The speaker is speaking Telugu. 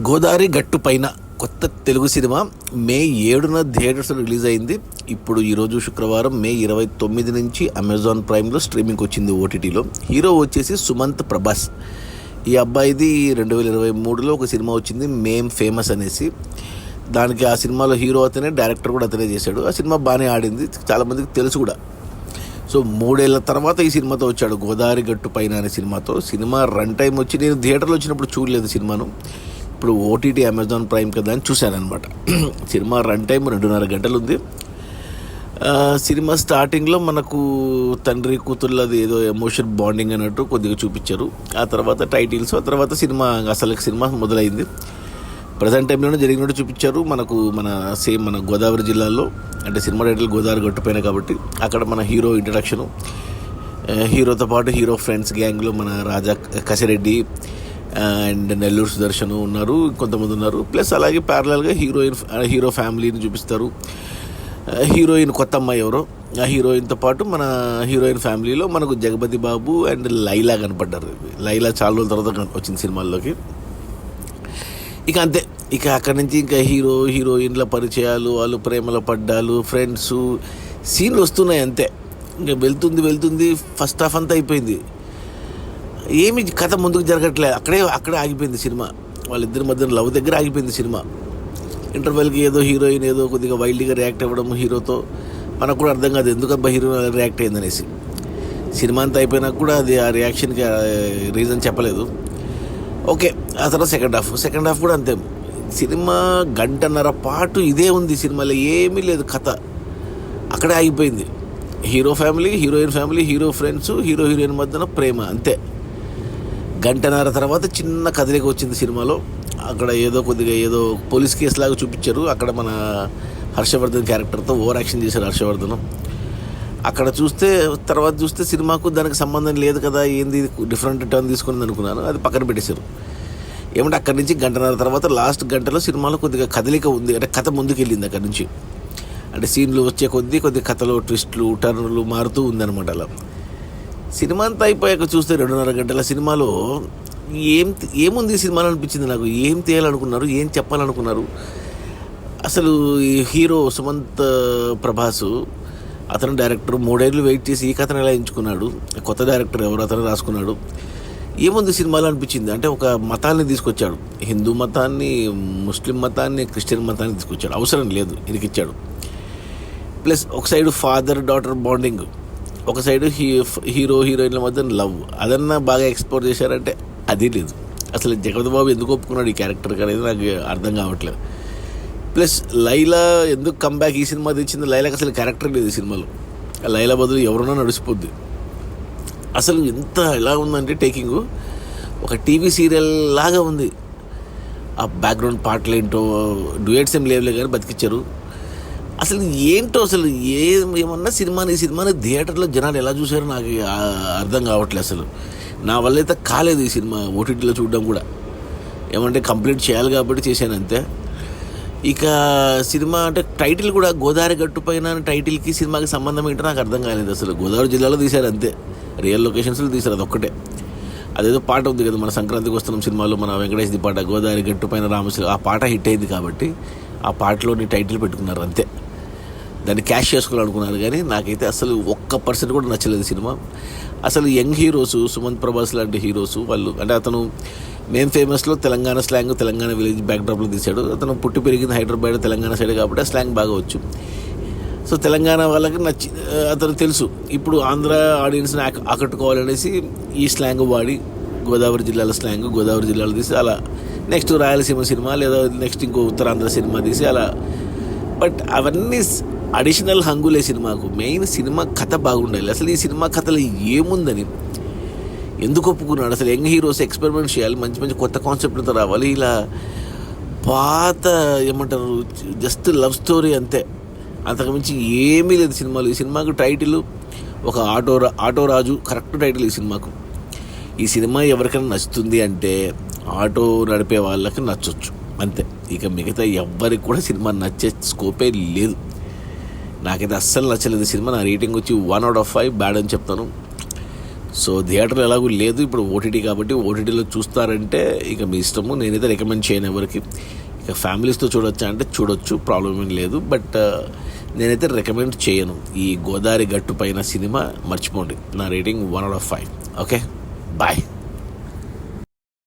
గోదావరి గట్టు పైన కొత్త తెలుగు సినిమా మే 7న థియేటర్స్ రిలీజ్ అయింది. ఇప్పుడు ఈరోజు శుక్రవారం మే 29 నుంచి అమెజాన్ ప్రైమ్లో స్ట్రీమింగ్కి వచ్చింది ఓటీటీలో. హీరో వచ్చేసి సుమంత్ ప్రభాస్. ఈ అబ్బాయిది 2023లో ఒక సినిమా వచ్చింది మేమ్ ఫేమస్ అనేసి. దానికి ఆ సినిమాలో హీరో అతనే, డైరెక్టర్ కూడా అతనే చేశాడు. ఆ సినిమా బాగానే ఆడింది, చాలామందికి తెలుసు కూడా. సో 3 ఏళ్ల తర్వాత ఈ సినిమాతో వచ్చాడు, గోదావరి గట్టు పైన అనే సినిమాతో. సినిమా రన్ టైం వచ్చి నేను థియేటర్లో వచ్చినప్పుడు చూడలేదు సినిమాను. ఇప్పుడు ఓటీటీ అమెజాన్ ప్రైమ్ కదా అని చూశానమాట. సినిమా రన్ టైం 2.5 గంటలు ఉంది. సినిమా స్టార్టింగ్లో మనకు తండ్రి కూతుళ్ళది ఏదో ఎమోషన్ బాండింగ్ అన్నట్టు కొద్దిగా చూపించారు. ఆ తర్వాత టైటిల్స్, ఆ తర్వాత సినిమా మొదలైంది. ప్రజెంట్ టైంలోనే జరిగినట్టు చూపించారు. మన గోదావరి జిల్లాలో, అంటే సినిమా టైటిల్ గోదావరి గట్టుపైన కాబట్టి అక్కడ మన హీరో ఇంట్రడక్షను, హీరోతో పాటు హీరో ఫ్రెండ్స్ గ్యాంగ్లో మన రాజా కసిరెడ్డి అండ్ నెల్లూరు సుదర్శన్ ఉన్నారు, కొంతమంది ఉన్నారు. ప్లస్ అలాగే ప్యారలల్గా హీరో ఫ్యామిలీని చూపిస్తారు. హీరోయిన్ కొత్త అమ్మాయి ఎవరో, ఆ హీరోయిన్తో పాటు మన హీరోయిన్ ఫ్యామిలీలో మనకు జగపతి బాబు అండ్ లైలా కనపడ్డారు. లైలా చాలా రోజుల తర్వాత వచ్చింది సినిమాల్లోకి. ఇక అంతే, ఇక అక్కడి నుంచి ఇంకా హీరోయిన్ల పరిచయాలు, వాళ్ళు ప్రేమలో పడ్డాలు, ఫ్రెండ్స్, సీన్లు వస్తున్నాయి అంతే. ఇంకా వెళ్తుంది ఫస్ట్ హాఫ్ అంతా అయిపోయింది. ఏమి కథ ముందుకు జరగట్లేదు, అక్కడే ఆగిపోయింది సినిమా. వాళ్ళిద్దరి మధ్య లవ్ దగ్గర ఆగిపోయింది సినిమా. ఇంటర్వెల్కి ఏదో హీరోయిన్ ఏదో కొద్దిగా వైల్డ్గా రియాక్ట్ అవ్వడం హీరోతో, మనకు కూడా అర్థం కాదు ఎందుకబ్బా హీరోయిన్ రియాక్ట్ అయిందనేసి. సినిమా అంతా అయిపోయినాక కూడా అది ఆ రియాక్షన్కి రీజన్ చెప్పలేదు. ఓకే, ఆ తర్వాత సెకండ్ హాఫ్ కూడా అంతే. సినిమా 1.5 గంటల పాటు ఇదే ఉంది. సినిమాలో ఏమీ లేదు, కథ అక్కడే ఆగిపోయింది. Hero family, heroine family, hero friends, heroine మధ్యన ప్రేమ, అంతే. 1.5 గంటల తర్వాత చిన్న కదలిక వచ్చింది సినిమాలో. అక్కడ కొద్దిగా పోలీస్ కేసు లాగా చూపించారు. అక్కడ మన హర్షవర్ధన్ క్యారెక్టర్తో ఓవర్ యాక్షన్ చేశారు హర్షవర్ధన్. అక్కడ తర్వాత చూస్తే సినిమాకు దానికి సంబంధం లేదు కదా, ఏంది డిఫరెంట్ టర్న్ తీసుకుని అనుకున్నాను. అది పక్కన పెట్టేశారు. ఏమంటే అక్కడి నుంచి 1.5 గంటల తర్వాత లాస్ట్ గంటలో సినిమాలో కొద్దిగా కదలిక ఉంది, అంటే కథ ముందుకు వెళ్ళింది అక్కడి నుంచి. అంటే సీన్లు వచ్చే కొద్దిగా కథలో ట్విస్టులు టర్నులు మారుతూ ఉందన్నమాట. అలా సినిమా అంతా అయిపోయాక చూస్తే 2.5 గంటల సినిమాలో ఏముంది సినిమాలో అనిపించింది నాకు. ఏం తీయాలనుకున్నారు, ఏం చెప్పాలనుకున్నారు అసలు. ఈ హీరో సుమంత్ ప్రభాసు, అతను డైరెక్టర్ 3 ఏళ్ళు వెయిట్ చేసి ఈ కథను ఎలా ఎంచుకున్నాడు, కొత్త డైరెక్టర్ ఎవరు అతను రాసుకున్నాడు, ఏముంది సినిమాలో అనిపించింది. అంటే ఒక మతాన్ని తీసుకొచ్చాడు, హిందూ మతాన్ని, ముస్లిం మతాన్ని, క్రిస్టియన్ మతాన్ని తీసుకొచ్చాడు. అవసరం లేదు, ఇరికిచ్చాడు. ప్లస్ ఒక సైడు ఫాదర్ డాటర్ బాండింగ్, ఒక సైడు హీరోయిన్ల మధ్య లవ్, అదన్నా బాగా ఎక్స్ప్లోర్ చేశారంటే అది లేదు. అసలు జగపతి బాబు ఎందుకు ఒప్పుకున్నాడు ఈ క్యారెక్టర్కి అనేది నాకు అర్థం కావట్లేదు. ప్లస్ లైలా ఎందుకు కంబ్యాక్ ఈ సినిమా తెచ్చింది, లైలాకి అసలు క్యారెక్టర్ లేదు ఈ సినిమాలో. లైలా బదులు ఎవరున్నా నడిచిపోద్ది. అసలు ఎలా ఉందంటే టేకింగ్ ఒక టీవీ సీరియల్ లాగా ఉంది. ఆ బ్యాక్గ్రౌండ్ పాటలు ఏంటో, డ్యూయట్స్ ఏం లేవులే కానీ బతికిచ్చారు. అసలు ఏంటో, అసలు ఏమన్నా ఈ సినిమాని థియేటర్లో జనాలు ఎలా చూసారో నాకు అర్థం కావట్లేదు. అసలు నా వల్ల అయితే కాలేదు ఈ సినిమా ఓటీటీలో చూడడం కూడా. ఏమంటే కంప్లీట్ చేయాలి కాబట్టి చేశాను అంతే. ఇక సినిమా అంటే టైటిల్ కూడా గోదావరి గట్టు పైన టైటిల్కి సినిమాకి సంబంధం ఏంటో నాకు అర్థం కాలేదు. అసలు గోదావరి జిల్లాలో తీశారు అంతే, రియల్ లొకేషన్స్లో తీశారు, అదొక్కటే. అదేదో పాట ఉంది కదా మన సంక్రాంతికి వస్తున్నాం సినిమాలో, మన వెంకటేష్ది పాట, గోదావరి గట్టు పైన రామశిల, ఆ పాట హిట్ అయింది కాబట్టి ఆ పాటలోని టైటిల్ పెట్టుకున్నారు అంతే. దాన్ని క్యాష్ చేసుకోవాలనుకున్నారు. కానీ నాకైతే అసలు 1% కూడా నచ్చలేదు సినిమా. అసలు యంగ్ హీరోస్, సుమంత్ ప్రభాస్ లాంటి హీరోస్ వాళ్ళు, అంటే అతను మేమ్ ఫేమస్లో తెలంగాణ స్లాంగ్, తెలంగాణ విలేజ్ బ్యాక్డ్రాప్లో తీశాడు. అతను పుట్టి పెరిగింది హైదరాబాద్ తెలంగాణ సైడ్ కాబట్టి ఆ స్లాంగ్ బాగా వచ్చు. సో తెలంగాణ వాళ్ళకి అతను తెలుసు. ఇప్పుడు ఆంధ్ర ఆడియన్స్ని ఆకట్టుకోవాలనేసి ఈ స్లాంగ్ వాడి, గోదావరి జిల్లాల స్లాంగ్ గోదావరి జిల్లాలో తీసి అలా నెక్స్ట్ రాయలసీమ సినిమా లేదా నెక్స్ట్ ఇంకో ఉత్తరాంధ్ర సినిమా తీసి అలా. బట్ అవన్నీ అడిషనల్ హంగులే సినిమాకు. మెయిన్ సినిమా కథ బాగుండాలి. అసలు ఈ సినిమా కథలో ఏముందని ఎందుకు ఒప్పుకున్నాడు. అసలు యంగ్ హీరోస్ ఎక్స్పెరిమెంట్ చేయాలి, మంచి కొత్త కాన్సెప్ట్తో రావాలి. ఇలా పాత ఏమంటారు జస్ట్ లవ్ స్టోరీ అంతే, అంతకుమించి ఏమీ లేదు సినిమాలో. ఈ సినిమాకు టైటిల్ ఒక ఆటో రాజు కరెక్ట్ టైటిల్ ఈ సినిమాకు. ఈ సినిమా ఎవరికైనా నచ్చుతుంది అంటే ఆటో నడిపే వాళ్ళకి నచ్చొచ్చు అంతే. ఇక మిగతా ఎవ్వరికి కూడా సినిమా నచ్చే స్కోపే లేదు. నాకైతే అస్సలు నచ్చలేదు సినిమా. నా రేటింగ్ వచ్చి 1/5 బ్యాడ్ అని చెప్తాను. సో థియేటర్లో ఎలాగూ లేదు, ఇప్పుడు ఓటీటీ కాబట్టి ఓటీటీలో చూస్తారంటే ఇక మీ ఇష్టము. నేనైతే రికమెండ్ చేయను ఎవరికి. ఇక ఫ్యామిలీస్తో చూడొచ్చా అంటే చూడొచ్చు, ప్రాబ్లం ఏం లేదు. బట్ నేనైతే రికమెండ్ చేయను. ఈ గోదావరి గట్టు పైన సినిమా మర్చిపోండి. నా రేటింగ్ 1/5. Okay, bye.